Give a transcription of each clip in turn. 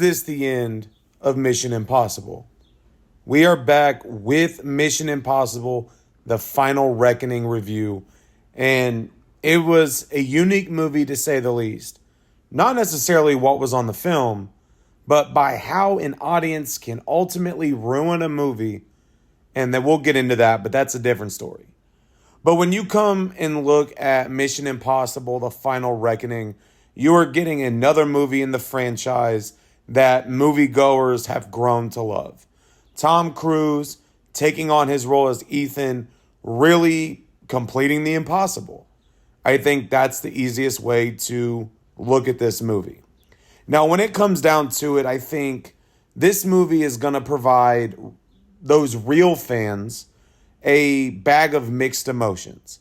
this the end of Mission Impossible? We are back with Mission Impossible, the Final Reckoning review. And it was a unique movie to say the least. Not necessarily what was on the film, but by how an audience can ultimately ruin a movie. And then we'll get into that, but that's a different story. But when you come and look at Mission Impossible, The Final Reckoning, you are getting another movie in the franchise that moviegoers have grown to love. Tom Cruise taking on his role as Ethan, really completing the impossible. I think that's the easiest way to look at this movie. Now, when it comes down to it, I think this movie is going to provide those real fans a bag of mixed emotions.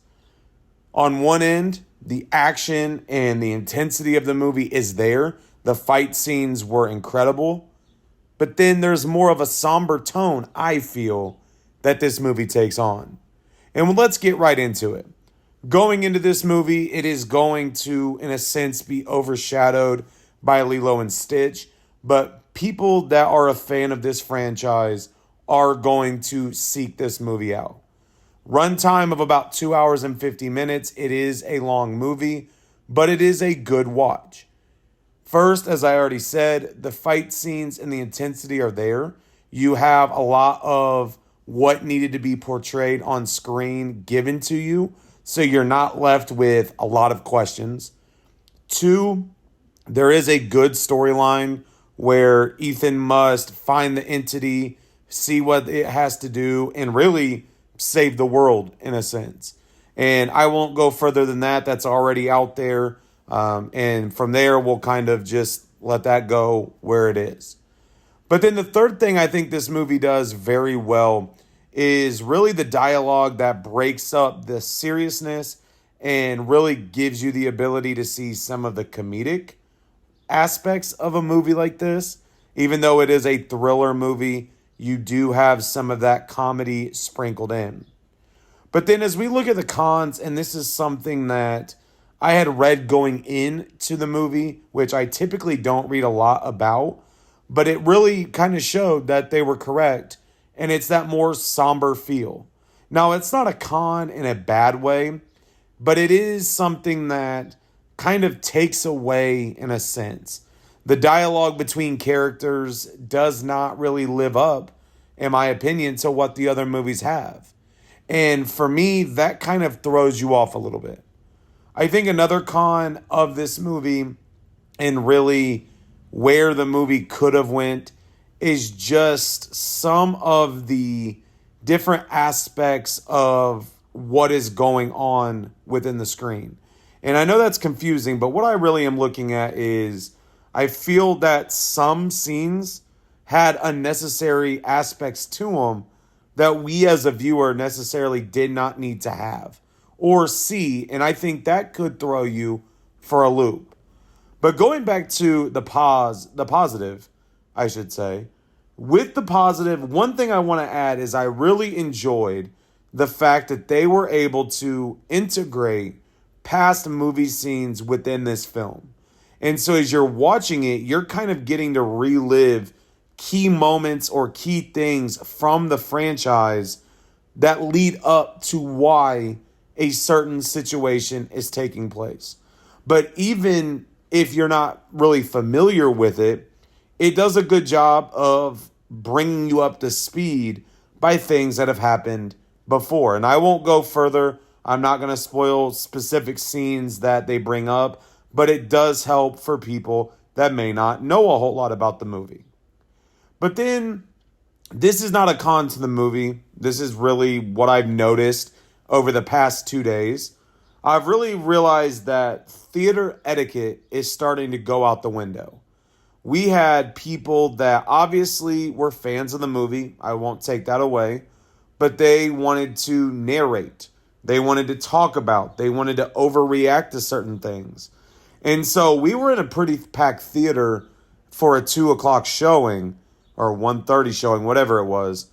On one end, the action and the intensity of the movie is there. The fight scenes were incredible. But then there's more of a somber tone, I feel, that this movie takes on. And let's get right into it. Going into this movie, it is going to, in a sense, be overshadowed by Lilo and Stitch. But people that are a fan of this franchise are going to seek this movie out. Runtime of about 2 hours and 50 minutes. It is a long movie, but it is a good watch. First, as I already said, the fight scenes and the intensity are there. You have a lot of what needed to be portrayed on screen given to you, so you're not left with a lot of questions. Two, there is a good storyline where Ethan must find the entity, see what it has to do, and really save the world in a sense. And I won't go further than that. That's already out there. And from there, we'll kind of just let that go where it is. But then the third thing I think this movie does very well is really the dialogue that breaks up the seriousness and really gives you the ability to see some of the comedic aspects of a movie like this. Even though it is a thriller movie, you do have some of that comedy sprinkled in. But then as we look at the cons, and this is something that I had read going into the movie, which I typically don't read a lot about, but it really kind of showed that they were correct, and it's that more somber feel. Now, it's not a con in a bad way, but it is something that kind of takes away in a sense. The dialogue between characters does not really live up, in my opinion, to what the other movies have. And for me, that kind of throws you off a little bit. I think another con of this movie, and really where the movie could have went, is just some of the different aspects of what is going on within the screen. And I know that's confusing, but what I really am looking at is I feel that some scenes had unnecessary aspects to them that we as a viewer necessarily did not need to have or see, and I think that could throw you for a loop. But going back to the positive, I should say, with the positive, one thing I want to add is I really enjoyed the fact that they were able to integrate past movie scenes within this film. And so as you're watching it, you're kind of getting to relive key moments or key things from the franchise that lead up to why a certain situation is taking place. But even if you're not really familiar with it, it does a good job of bringing you up to speed by things that have happened before. And I won't go further. I'm not going to spoil specific scenes that they bring up, but it does help for people that may not know a whole lot about the movie. But then, this is not a con to the movie. This is really what I've noticed over the past 2 days. I've really realized that theater etiquette is starting to go out the window. We had people that obviously were fans of the movie. I won't take that away. But they wanted to narrate. They wanted to talk about. They wanted to overreact to certain things. And so we were in a pretty packed theater for a 2 o'clock showing or 1:30 showing, whatever it was.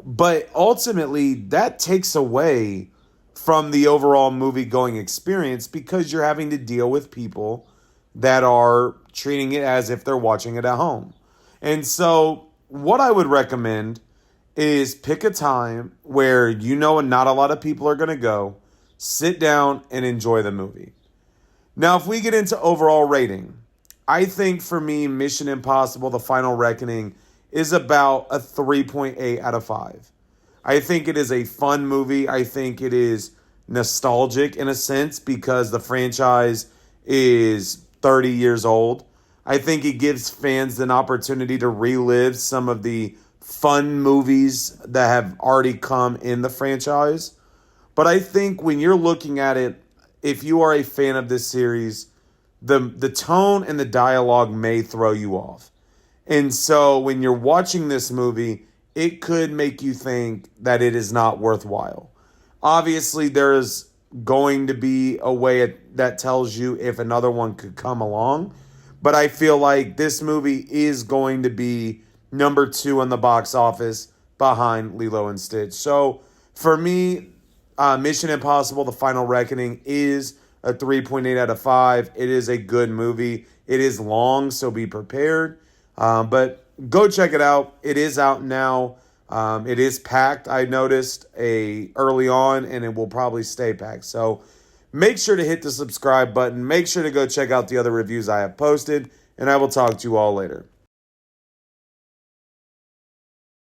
But ultimately, that takes away from the overall movie-going experience because you're having to deal with people that are treating it as if they're watching it at home. And so, what I would recommend is pick a time where you know not a lot of people are going to go, sit down and enjoy the movie. Now, if we get into overall rating, I think for me, Mission Impossible The Final Reckoning is about a 3.8 out of 5. I think it is a fun movie. I think it is nostalgic in a sense because the franchise is 30 years old. I think it gives fans an opportunity to relive some of the fun movies that have already come in the franchise. But I think when you're looking at it, if you are a fan of this series, the tone and the dialogue may throw you off. And so when you're watching this movie, it could make you think that it is not worthwhile. Obviously, there is going to be a way that tells you if another one could come along. But I feel like this movie is going to be number 2 on the box office behind Lilo and Stitch. So for me, Mission Impossible The Final Reckoning is a 3.8 out of 5. It is a good movie. It is long, so be prepared. But go check it out. It is out now. It is packed, I noticed early on, and it will probably stay packed. So make sure to hit the subscribe button. Make sure to go check out the other reviews I have posted, and I will talk to you all later.